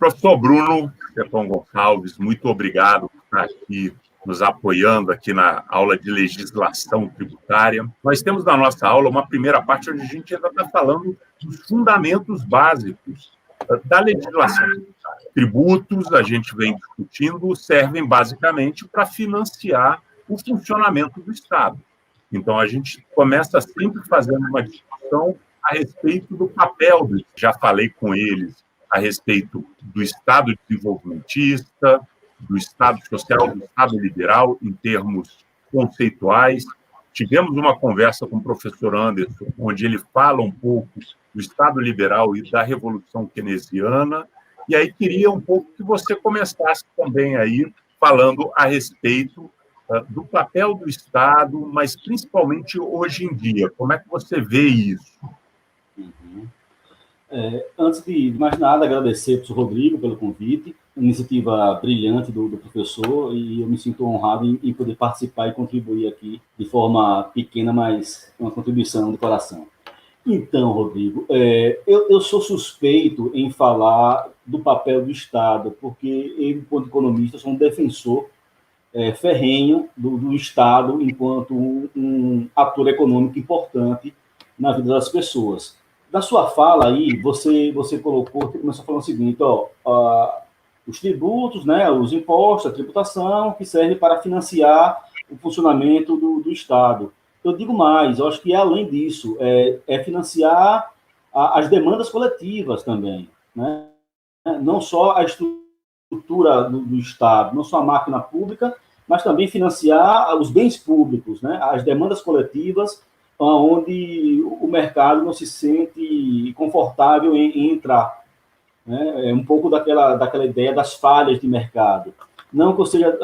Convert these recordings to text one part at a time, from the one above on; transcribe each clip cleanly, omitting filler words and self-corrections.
Professor Bruno Stefan Gonçalves, muito obrigado por estar aqui nos apoiando aqui na aula de legislação tributária. Nós temos na nossa aula uma primeira parte onde a gente ainda está falando dos fundamentos básicos da legislação tributária. Tributos, a gente vem discutindo, servem basicamente para financiar o funcionamento do Estado. Então, a gente começa sempre fazendo uma discussão a respeito do papel, já falei com eles, a respeito do Estado desenvolvimentista, do Estado social, do Estado liberal, em termos conceituais. Tivemos uma conversa com o professor Anderson, onde ele fala um pouco do Estado liberal e da Revolução Keynesiana, e aí queria um pouco que você começasse também aí falando a respeito do papel do Estado, mas principalmente hoje em dia. Como é que você vê isso? Antes de mais nada, agradecer ao professor Rodrigo pelo convite, iniciativa brilhante do professor, e eu me sinto honrado em poder participar e contribuir aqui de forma pequena, mas uma contribuição de coração. Então, Rodrigo, eu sou suspeito em falar do papel do Estado, porque eu, enquanto economista, sou um defensor ferrenho do Estado enquanto um ator econômico importante na vida das pessoas. Da sua fala aí, você colocou, começou falando o seguinte, os tributos, né, os impostos, a tributação, que serve para financiar o funcionamento do Estado. Eu digo mais, eu acho que é além disso, é financiar as demandas coletivas também, né? Não só a estrutura do Estado, não só a máquina pública, mas também financiar os bens públicos, né? As demandas coletivas, onde o mercado não se sente confortável em entrar. Né? É um pouco daquela ideia das falhas de mercado. Não que eu seja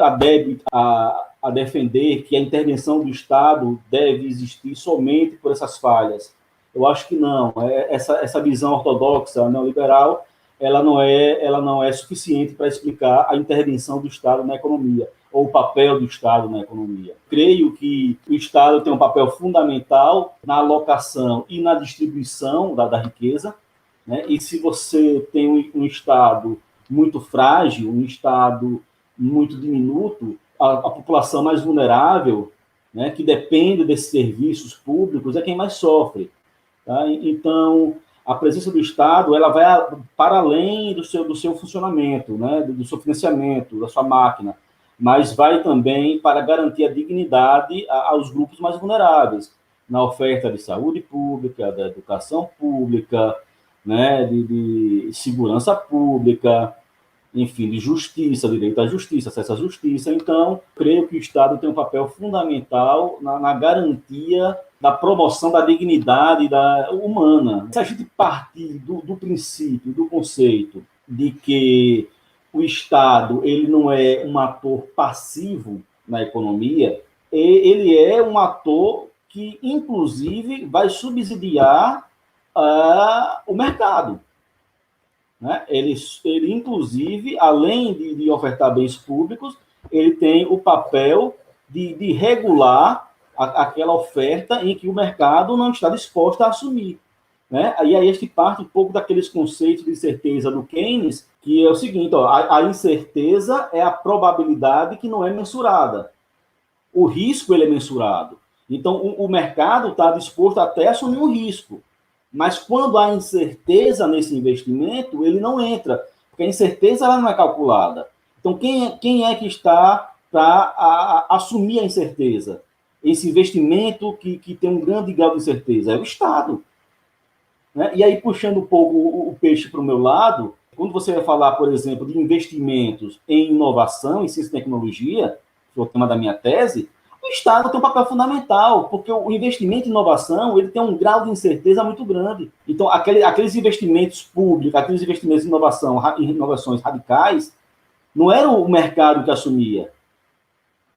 a defender que a intervenção do Estado deve existir somente por essas falhas. Eu acho que não. Essa visão ortodoxa neoliberal, ela não é suficiente para explicar a intervenção do Estado na economia, ou o papel do Estado na economia. Creio que o Estado tem um papel fundamental na alocação e na distribuição da riqueza, né? E se você tem um Estado muito frágil, um Estado muito diminuto, a população mais vulnerável, né, que depende desses serviços públicos, é quem mais sofre. Tá? Então, a presença do Estado, ela vai para além do seu funcionamento, né, do seu financiamento, da sua máquina, mas vai também para garantir a dignidade aos grupos mais vulneráveis, na oferta de saúde pública, da educação pública, né, de segurança pública, enfim, de justiça, direito à justiça, acesso à justiça. Então, creio que o Estado tem um papel fundamental na garantia da promoção da dignidade humana. Se a gente partir do princípio, do conceito de que o Estado ele não é um ator passivo na economia, ele é um ator que, inclusive, vai subsidiar o mercado. Né? Ele, inclusive, além de ofertar bens públicos, ele tem o papel de regular aquela oferta em que o mercado não está disposto a assumir. Né? E aí a gente parte um pouco daqueles conceitos de incerteza do Keynes, que é o seguinte, a incerteza é a probabilidade que não é mensurada. O risco ele é mensurado. Então, o mercado está disposto até a assumir um risco. Mas quando há incerteza nesse investimento, ele não entra, porque a incerteza ela não é calculada. Então, quem é que está para assumir a incerteza? Esse investimento que tem um grande grau de incerteza é o Estado. Né? E aí, puxando um pouco o peixe para o meu lado, quando você vai falar, por exemplo, de investimentos em inovação, em ciência e tecnologia, que é o tema da minha tese, o Estado tem um papel fundamental, porque o investimento em inovação ele tem um grau de incerteza muito grande. Então, aqueles investimentos públicos, aqueles investimentos em inovação, inovações radicais, não era o mercado que assumia.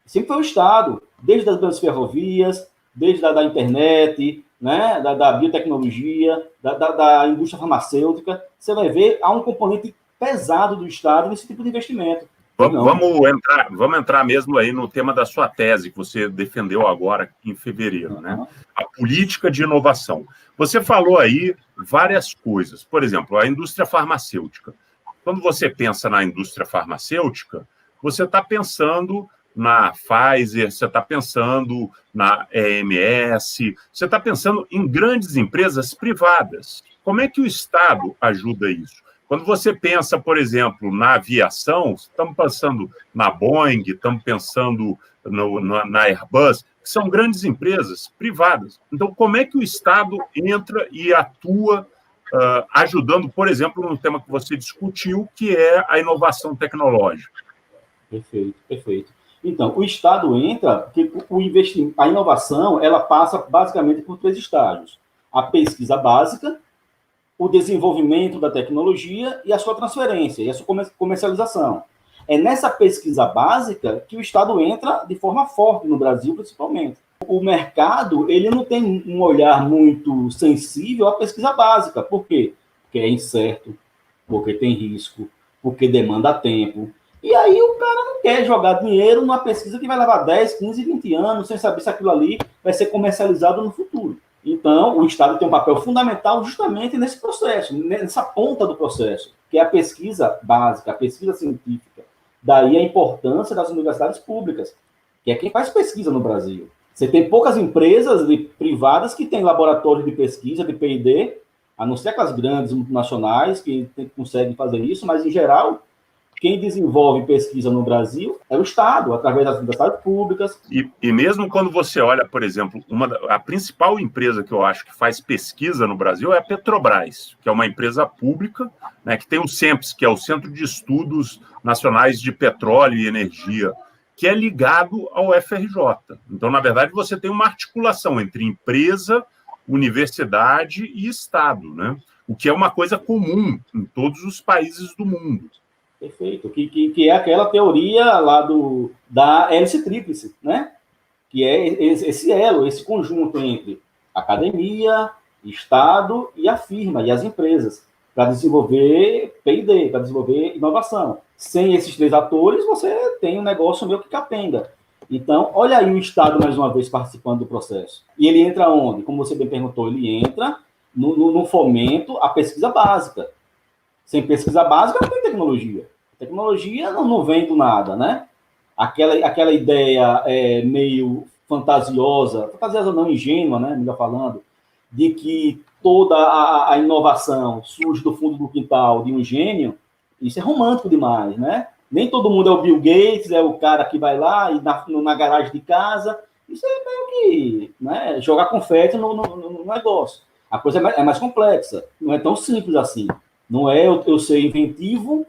Sempre foi o Estado, desde as grandes ferrovias, desde da internet, né, da biotecnologia, da indústria farmacêutica. Você vai ver, há um componente pesado do Estado nesse tipo de investimento. Vamos entrar mesmo aí no tema da sua tese, que você defendeu agora em fevereiro, né? A política de inovação. Você falou aí várias coisas. Por exemplo, a indústria farmacêutica. Quando você pensa na indústria farmacêutica, você está pensando na Pfizer, você está pensando na EMS, você está pensando em grandes empresas privadas. Como é que o Estado ajuda isso? Quando você pensa, por exemplo, na aviação, estamos pensando na Boeing, estamos pensando na Airbus, que são grandes empresas privadas. Então, como é que o Estado entra e atua ajudando, por exemplo, no tema que você discutiu, que é a inovação tecnológica? Perfeito, perfeito. Então, o Estado entra, porque a inovação, ela passa basicamente por 3 estágios. A pesquisa básica, o desenvolvimento da tecnologia e a sua transferência, e a sua comercialização. É nessa pesquisa básica que o Estado entra de forma forte no Brasil, principalmente. O mercado, ele não tem um olhar muito sensível à pesquisa básica. Por quê? Porque é incerto, porque tem risco, porque demanda tempo. E aí o cara não quer jogar dinheiro numa pesquisa que vai levar 10, 15, 20 anos, sem saber se aquilo ali vai ser comercializado no futuro. Então, o Estado tem um papel fundamental justamente nesse processo, nessa ponta do processo, que é a pesquisa básica, a pesquisa científica. Daí a importância das universidades públicas, que é quem faz pesquisa no Brasil. Você tem poucas empresas privadas que têm laboratórios de pesquisa, de P&D, a não ser aquelas grandes multinacionais que conseguem fazer isso, mas, em geral, quem desenvolve pesquisa no Brasil é o Estado, através das universidades públicas. E mesmo quando você olha, por exemplo, a principal empresa que eu acho que faz pesquisa no Brasil é a Petrobras, que é uma empresa pública, né, que tem o CENPES, que é o Centro de Estudos Nacionais de Petróleo e Energia, que é ligado ao FRJ. Então, na verdade, você tem uma articulação entre empresa, universidade e Estado, né? O que é uma coisa comum em todos os países do mundo. Perfeito, que é aquela teoria lá da hélice tríplice, né? Que é esse elo, esse conjunto entre academia, Estado e a firma, e as empresas, para desenvolver P&D, para desenvolver inovação. Sem esses 3 atores, você tem um negócio meio que capenga. Então, olha aí o Estado, mais uma vez, participando do processo. E ele entra onde? Como você bem perguntou, ele entra no fomento à pesquisa básica. Sem pesquisa básica, não tem tecnologia. Tecnologia não vem do nada, né? Aquela ideia meio fantasiosa não, ingênua, né? Melhor falando, de que toda a inovação surge do fundo do quintal de um gênio, isso é romântico demais, né? Nem todo mundo é o Bill Gates, é o cara que vai lá e na garagem de casa. Isso é meio que, né, jogar confete no negócio. A coisa é mais complexa, não é tão simples assim. Não é eu ser inventivo,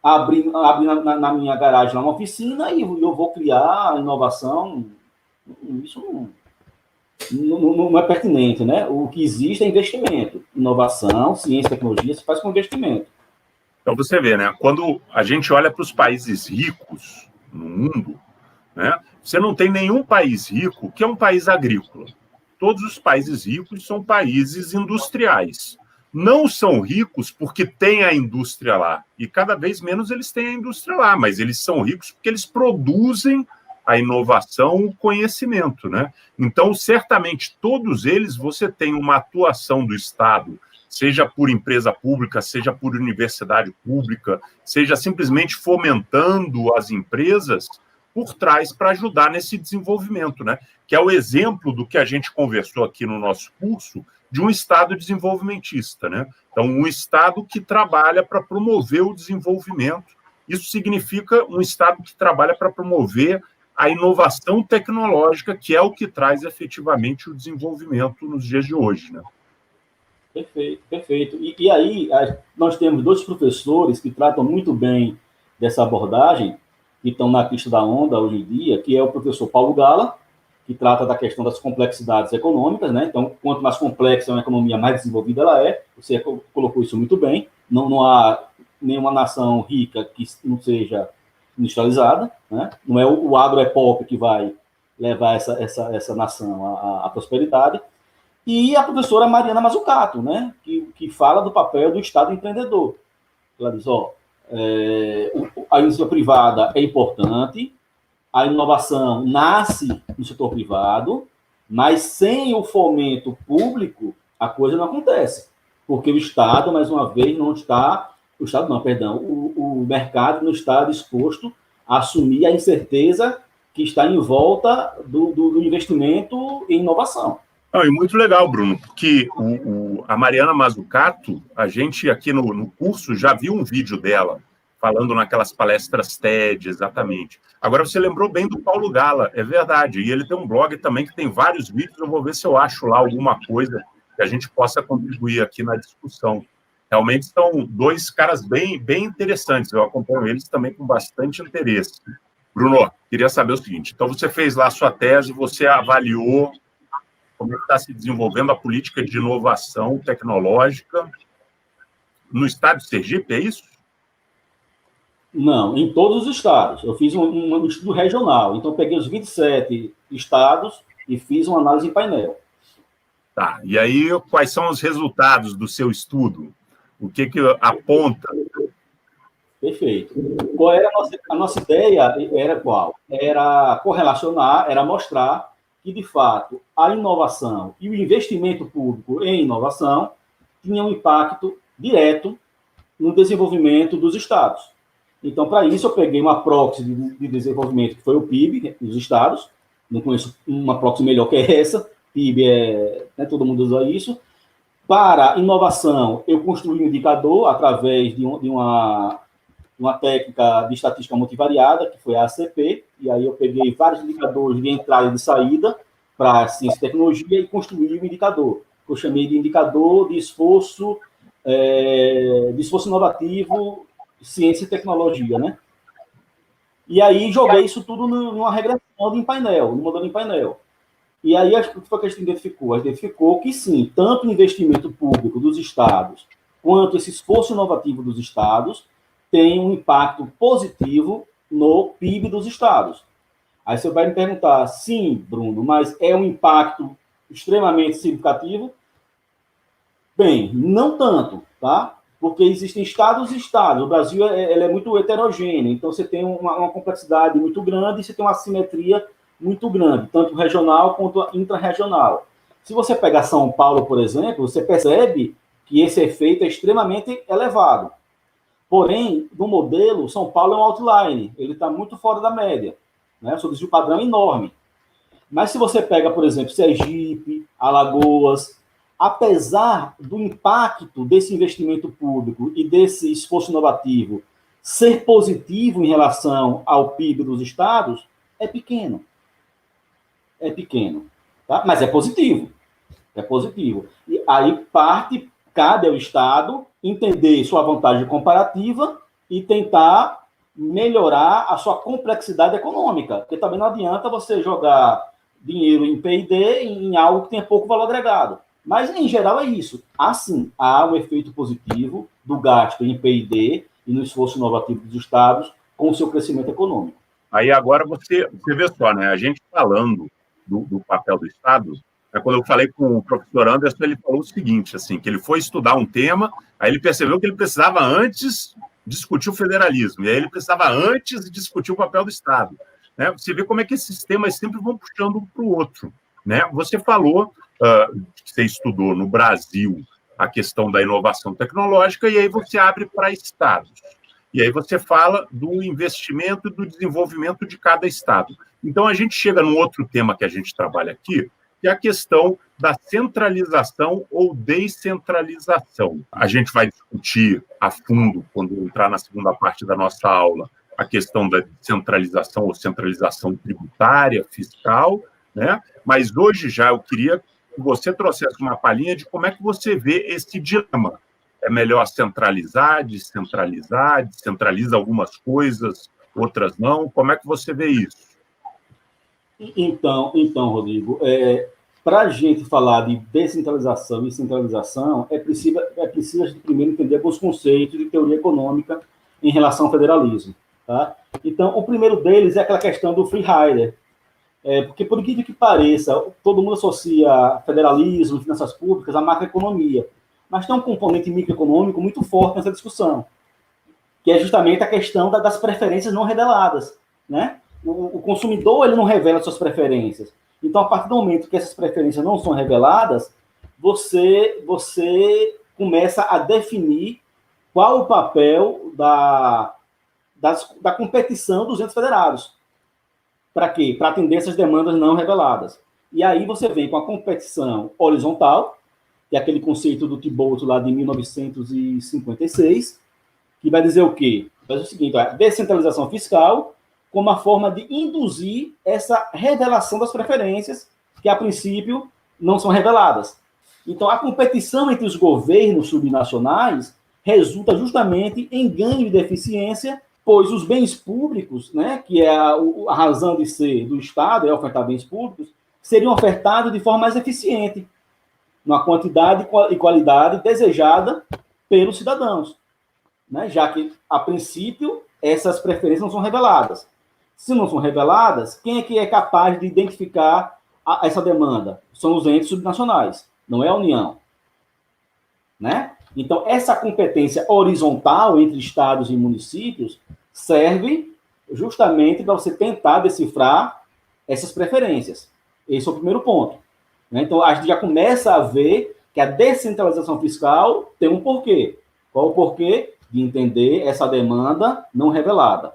abrir na minha garagem uma oficina e eu vou criar inovação. Isso não é pertinente, né? O que existe é investimento. Inovação, ciência e tecnologia se faz com investimento. Então você vê, né? Quando a gente olha para os países ricos no mundo, né? Você não tem nenhum país rico que é um país agrícola. Todos os países ricos são países industriais. Não são ricos porque tem a indústria lá. E cada vez menos eles têm a indústria lá, mas eles são ricos porque eles produzem a inovação, o conhecimento, né? Então, certamente, todos eles, você tem uma atuação do Estado, seja por empresa pública, seja por universidade pública, seja simplesmente fomentando as empresas por trás para ajudar nesse desenvolvimento, né? Que é o exemplo do que a gente conversou aqui no nosso curso, de um Estado desenvolvimentista, né? Então, um Estado que trabalha para promover o desenvolvimento. Isso significa um Estado que trabalha para promover a inovação tecnológica, que é o que traz efetivamente o desenvolvimento nos dias de hoje, né? Perfeito, perfeito. E aí, nós temos 2 professores que tratam muito bem dessa abordagem, que estão na pista da onda hoje em dia, que é o professor Paulo Gala, que trata da questão das complexidades econômicas, né? Então, quanto mais complexa uma economia, mais desenvolvida ela é. Você colocou isso muito bem. Não há nenhuma nação rica que não seja industrializada, né? Não é o agro é pop que vai levar essa nação à prosperidade. E a professora Mariana Mazzucato, né? Que fala do papel do Estado empreendedor. Ela diz, a iniciativa privada é importante, a inovação nasce no setor privado, mas sem o fomento público, a coisa não acontece. Porque o Estado, mais uma vez, não está O Estado não, perdão. O mercado não está disposto a assumir a incerteza que está em volta do investimento em inovação. Não, e muito legal, Bruno, porque a Mariana Mazzucato, a gente aqui no curso já viu um vídeo dela falando naquelas palestras TED, exatamente. Agora, você lembrou bem do Paulo Gala, é verdade, e ele tem um blog também que tem vários vídeos, eu vou ver se eu acho lá alguma coisa que a gente possa contribuir aqui na discussão. Realmente são dois caras bem interessantes, eu acompanho eles também com bastante interesse. Bruno, queria saber o seguinte, então você fez lá a sua tese, você avaliou como está se desenvolvendo a política de inovação tecnológica no estado de Sergipe, é isso? Não, em todos os estados. Eu fiz um estudo regional. Então, eu peguei os 27 estados e fiz uma análise em painel. Tá, e aí quais são os resultados do seu estudo? O que aponta? Perfeito. Qual era a nossa ideia? Era qual? Era correlacionar, era mostrar que, de fato, a inovação e o investimento público em inovação tinham um impacto direto no desenvolvimento dos estados. Então, para isso, eu peguei uma proxy de desenvolvimento, que foi o PIB dos estados. Não conheço uma proxy melhor que essa. PIB todo mundo usa isso. Para inovação, eu construí um indicador através de uma técnica de estatística multivariada, que foi a ACP, e aí eu peguei vários indicadores de entrada e de saída para ciência e tecnologia e construí um indicador, que eu chamei de indicador de esforço inovativo, ciência e tecnologia, né? E aí joguei isso tudo numa regressão de painel, no modelo em painel. E aí, o que foi que a gente identificou? A gente identificou que, sim, tanto o investimento público dos estados, quanto esse esforço inovativo dos estados, tem um impacto positivo no PIB dos estados. Aí você vai me perguntar, sim, Bruno, mas é um impacto extremamente significativo? Bem, não tanto, tá? Porque existem estados e estados. O Brasil ele é muito heterogêneo, então você tem uma complexidade muito grande e você tem uma assimetria muito grande, tanto regional quanto intrarregional. Se você pegar São Paulo, por exemplo, você percebe que esse efeito é extremamente elevado. Porém, no modelo, São Paulo é um outline, ele está muito fora da média, né? O seu desvio padrão é enorme. Mas se você pega, por exemplo, Sergipe, Alagoas, apesar do impacto desse investimento público e desse esforço inovativo ser positivo em relação ao PIB dos estados, é pequeno. É pequeno, tá? Mas é positivo. É positivo. E aí cabe ao Estado entender sua vantagem comparativa e tentar melhorar a sua complexidade econômica. Porque também não adianta você jogar dinheiro em P&D em algo que tenha pouco valor agregado. Mas, em geral, é isso. Assim, há um efeito positivo do gasto em P&D e no esforço inovativo dos estados com o seu crescimento econômico. Aí agora você vê só, né? A gente falando do papel do Estado, quando eu falei com o professor Anderson, ele falou o seguinte, assim, que ele foi estudar um tema, aí ele percebeu que ele precisava antes discutir o federalismo, e aí ele precisava antes discutir o papel do Estado. Né? Você vê como é que esses temas sempre vão puxando um para o outro. Né? Você falou que você estudou no Brasil a questão da inovação tecnológica, e aí você abre para estados. E aí você fala do investimento e do desenvolvimento de cada estado. Então, a gente chega num outro tema que a gente trabalha aqui, que é a questão da centralização ou descentralização. A gente vai discutir a fundo, quando entrar na segunda parte da nossa aula, a questão da centralização ou centralização tributária, fiscal, né? Mas hoje já eu queria que você trouxesse uma palhinha de como é que você vê esse dilema. É melhor centralizar, descentraliza algumas coisas, outras não. Como é que você vê isso? Então Rodrigo, para a gente falar de descentralização e centralização, é preciso a gente primeiro entender alguns conceitos de teoria econômica em relação ao federalismo. Tá? Então, o primeiro deles é aquela questão do free rider. Porque, por incrível que pareça, todo mundo associa federalismo, finanças públicas à macroeconomia. Mas tem um componente microeconômico muito forte nessa discussão, que é justamente a questão das preferências não reveladas, né? O consumidor ele não revela suas preferências. Então, a partir do momento que essas preferências não são reveladas, você começa a definir qual o papel da competição dos entes federados. Para quê? Para atender essas demandas não reveladas. E aí você vem com a competição horizontal, que é aquele conceito do Thibault lá de 1956, que vai dizer o quê? Vai dizer o seguinte, a descentralização fiscal como uma forma de induzir essa revelação das preferências, que a princípio não são reveladas. Então, a competição entre os governos subnacionais resulta justamente em ganho de eficiência, pois os bens públicos, né, que é a razão de ser do Estado, é ofertar bens públicos, seriam ofertados de forma mais eficiente, numa quantidade e qualidade desejada pelos cidadãos, né, já que, a princípio, essas preferências não são reveladas. Se não são reveladas, quem é que é capaz de identificar essa demanda? São os entes subnacionais, não é a União. Né? Então, essa competência horizontal entre estados e municípios serve justamente para você tentar decifrar essas preferências. Esse é o primeiro ponto. Né? Então, a gente já começa a ver que a descentralização fiscal tem um porquê. Qual o porquê? De entender essa demanda não revelada.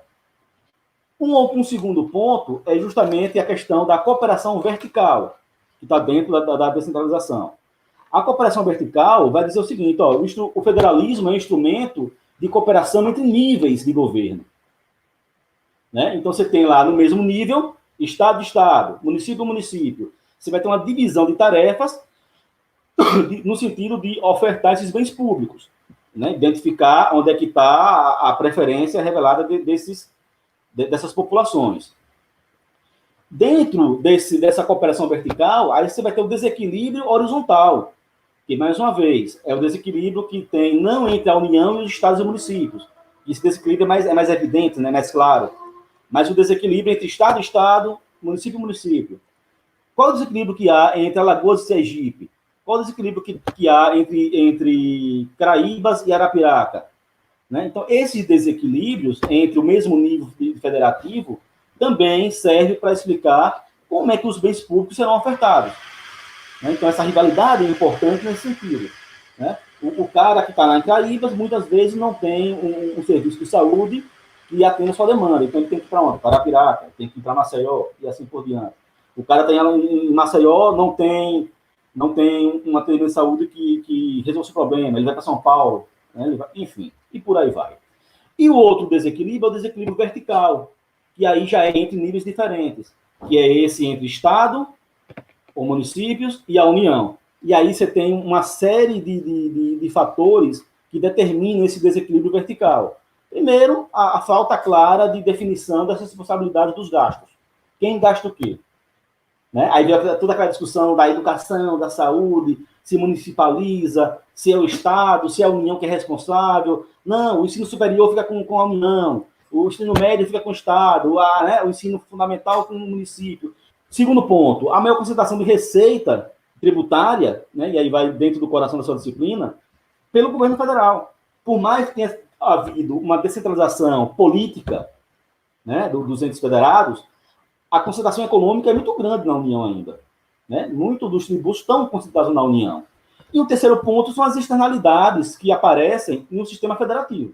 Um segundo ponto é justamente a questão da cooperação vertical, que está dentro da descentralização. A cooperação vertical vai dizer o seguinte, ó, o federalismo é um instrumento de cooperação entre níveis de governo. Né? Então, você tem lá no mesmo nível, Estado, município. Você vai ter uma divisão de tarefas no sentido de ofertar esses bens públicos. Né? Identificar onde é que está a preferência revelada dessas populações. Dentro dessa cooperação vertical, aí você vai ter o desequilíbrio horizontal, que, mais uma vez, é o desequilíbrio que tem não entre a União e os estados e municípios. Esse desequilíbrio é mais evidente, né, mais claro. Mas o desequilíbrio entre Estado, município. Qual o desequilíbrio que há entre Alagoas e Sergipe? Qual o desequilíbrio que há entre Caraíbas e Arapiraca? Né? Então, esses desequilíbrios entre o mesmo nível federativo também serve para explicar como é que os bens públicos serão ofertados. Né? Então, essa rivalidade é importante nesse sentido. Né? O cara que está lá em Caraíbas, muitas vezes, não tem um serviço de saúde que atenda a sua demanda. Então, ele tem que ir para onde? Para Arapiraca, tem que ir para Maceió e assim por diante. O cara está em Maceió, não tem um atendimento de saúde que resolve o problema. Ele vai para São Paulo, né? Enfim, e por aí vai. E o outro desequilíbrio é o desequilíbrio vertical, que aí já é entre níveis diferentes, que é esse entre Estado, ou municípios, e a União. E aí você tem uma série de fatores que determinam esse desequilíbrio vertical. Primeiro, a falta clara de definição das responsabilidades dos gastos. Quem gasta o quê? Né? Aí vem toda aquela discussão da educação, da saúde, se municipaliza, se é o Estado, se é a União que é responsável. Não, o ensino superior fica com a União, o ensino médio fica com o Estado, o ensino fundamental com o município. Segundo ponto, a maior concentração de receita tributária, né, e aí vai dentro do coração da sua disciplina, pelo governo federal. Por mais que tenha havido uma descentralização política, né, dos entes federados, a concentração econômica é muito grande na União ainda. Né? Muitos dos tributos estão concentrados na União. E o terceiro ponto são as externalidades que aparecem no sistema federativo.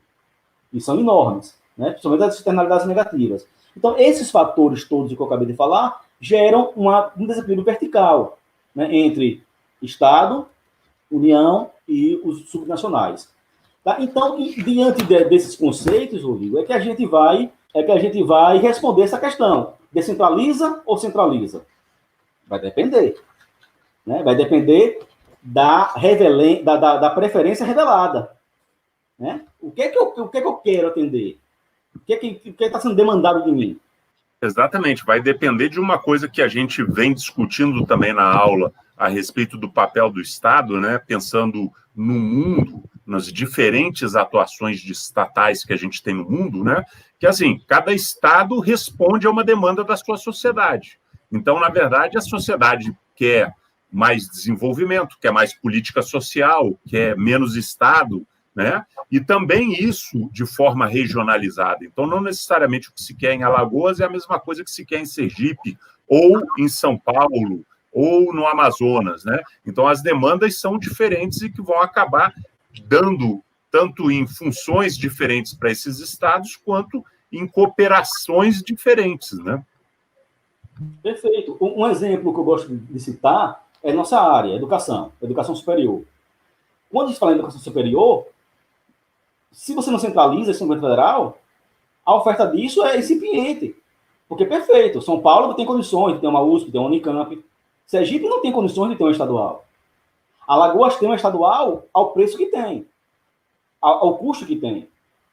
E são enormes, né? Principalmente as externalidades negativas. Então, esses fatores todos que eu acabei de falar geram um desequilíbrio vertical, né, entre Estado, União e os subnacionais. Tá? Então, diante desses conceitos, Rodrigo, é que a gente vai responder essa questão. Descentraliza ou centraliza? Vai depender. Né? Vai depender da preferência revelada. Né? O que é que eu quero atender? O que está sendo demandado de mim? Exatamente, vai depender de uma coisa que a gente vem discutindo também na aula a respeito do papel do Estado, né? Pensando no mundo, nas diferentes atuações de estatais que a gente tem no mundo, né? Que, assim, cada Estado responde a uma demanda da sua sociedade. Então, na verdade, a sociedade quer mais desenvolvimento, quer mais política social, quer menos Estado, né? E também isso de forma regionalizada. Então, não necessariamente o que se quer em Alagoas é a mesma coisa que se quer em Sergipe, ou em São Paulo, ou no Amazonas, né? Então, as demandas são diferentes e que vão acabar dando tanto em funções diferentes para esses estados, quanto em cooperações diferentes, né? Perfeito. Um exemplo que eu gosto de citar é nossa área, educação superior. Quando a gente fala em educação superior, se você não centraliza esse governo federal, a oferta disso é incipiente. Porque, perfeito, São Paulo tem condições de ter uma USP, tem uma Unicamp. Sergipe não tem condições de ter uma estadual. Alagoas tem uma estadual ao preço que tem, ao custo que tem.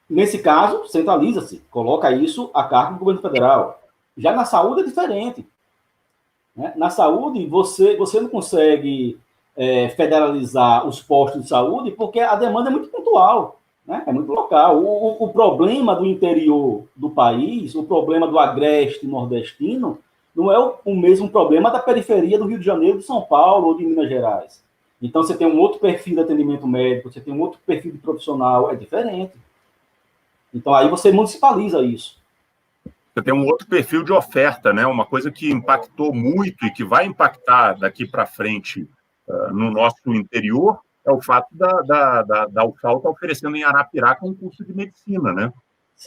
Nesse caso, centraliza-se, coloca isso a cargo do governo federal. Já na saúde é diferente. Né? Na saúde, você não consegue federalizar os postos de saúde porque a demanda é muito pontual, né? É muito local. O problema do interior do país, o problema do agreste nordestino, não é o mesmo problema da periferia do Rio de Janeiro, de São Paulo ou de Minas Gerais. Então, você tem um outro perfil de atendimento médico, você tem um outro perfil de profissional, é diferente. Então, aí você municipaliza isso. Você tem um outro perfil de oferta, né? Uma coisa que impactou muito e que vai impactar daqui para frente no nosso interior é o fato da UFAL estar oferecendo em Arapiraca um curso de medicina, né?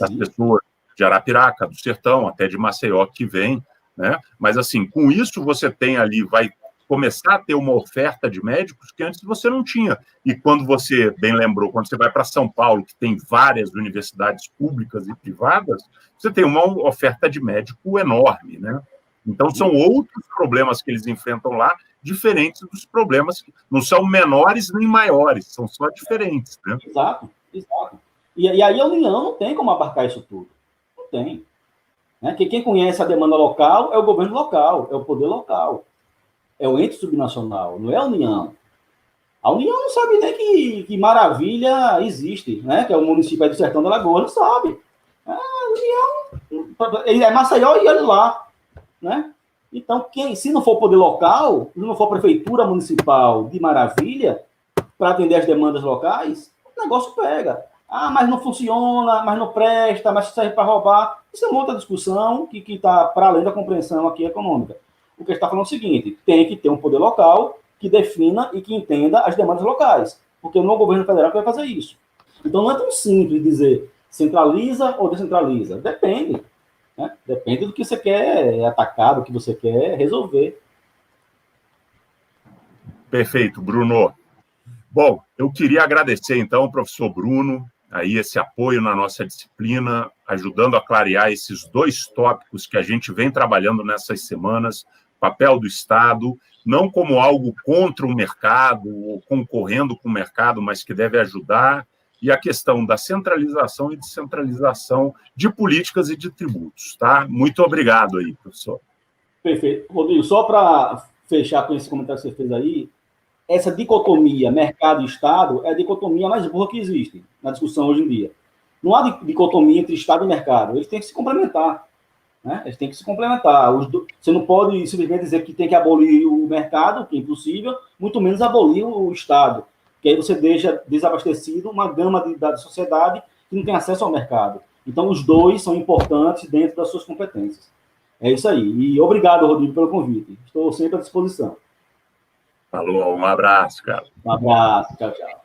As pessoas de Arapiraca, do Sertão, até de Maceió que vem, né? Mas, assim, com isso você tem ali, vai começar a ter uma oferta de médicos que antes você não tinha. E quando você, bem lembrou, quando você vai para São Paulo, que tem várias universidades públicas e privadas, você tem uma oferta de médico enorme, né? Então, são outros problemas que eles enfrentam lá, diferentes dos problemas, que não são menores nem maiores, são só diferentes, né? Exato, exato. E aí a União não tem como abarcar isso tudo. Não tem. Né? Quem conhece a demanda local é o governo local, é o poder local. É o ente subnacional, não é a União. A União não sabe nem que Maravilha existe, né? Que é o município do Sertão da Lagoa, não sabe. A União é Maceió e olha lá, né? Então, se não for poder local, se não for prefeitura municipal de Maravilha, para atender as demandas locais, o negócio pega. Ah, mas não funciona, mas não presta, mas serve para roubar. Isso é uma outra discussão que está para além da compreensão aqui econômica. O que a gente está falando é o seguinte, tem que ter um poder local que defina e que entenda as demandas locais, porque não é o governo federal que vai fazer isso. Então, não é tão simples dizer centraliza ou descentraliza. Depende. Né? Depende do que você quer atacar, do que você quer resolver. Perfeito, Bruno. Bom, eu queria agradecer, então, ao professor Bruno, aí esse apoio na nossa disciplina, ajudando a clarear esses dois tópicos que a gente vem trabalhando nessas semanas, papel do Estado, não como algo contra o mercado ou concorrendo com o mercado, mas que deve ajudar, e a questão da centralização e descentralização de políticas e de tributos, tá? Muito obrigado aí, professor. Perfeito. Rodrigo, só para fechar com esse comentário que você fez aí, essa dicotomia mercado e Estado é a dicotomia mais burra que existe na discussão hoje em dia. Não há dicotomia entre Estado e mercado, eles têm que se complementar. Né? Eles têm que se complementar. Você não pode simplesmente dizer que tem que abolir o mercado, que é impossível, muito menos abolir o Estado, que aí você deixa desabastecido uma gama da sociedade que não tem acesso ao mercado. Então, os dois são importantes dentro das suas competências. É isso aí. E obrigado, Rodrigo, pelo convite. Estou sempre à disposição. Falou, um abraço, cara. Um abraço, tchau, tchau.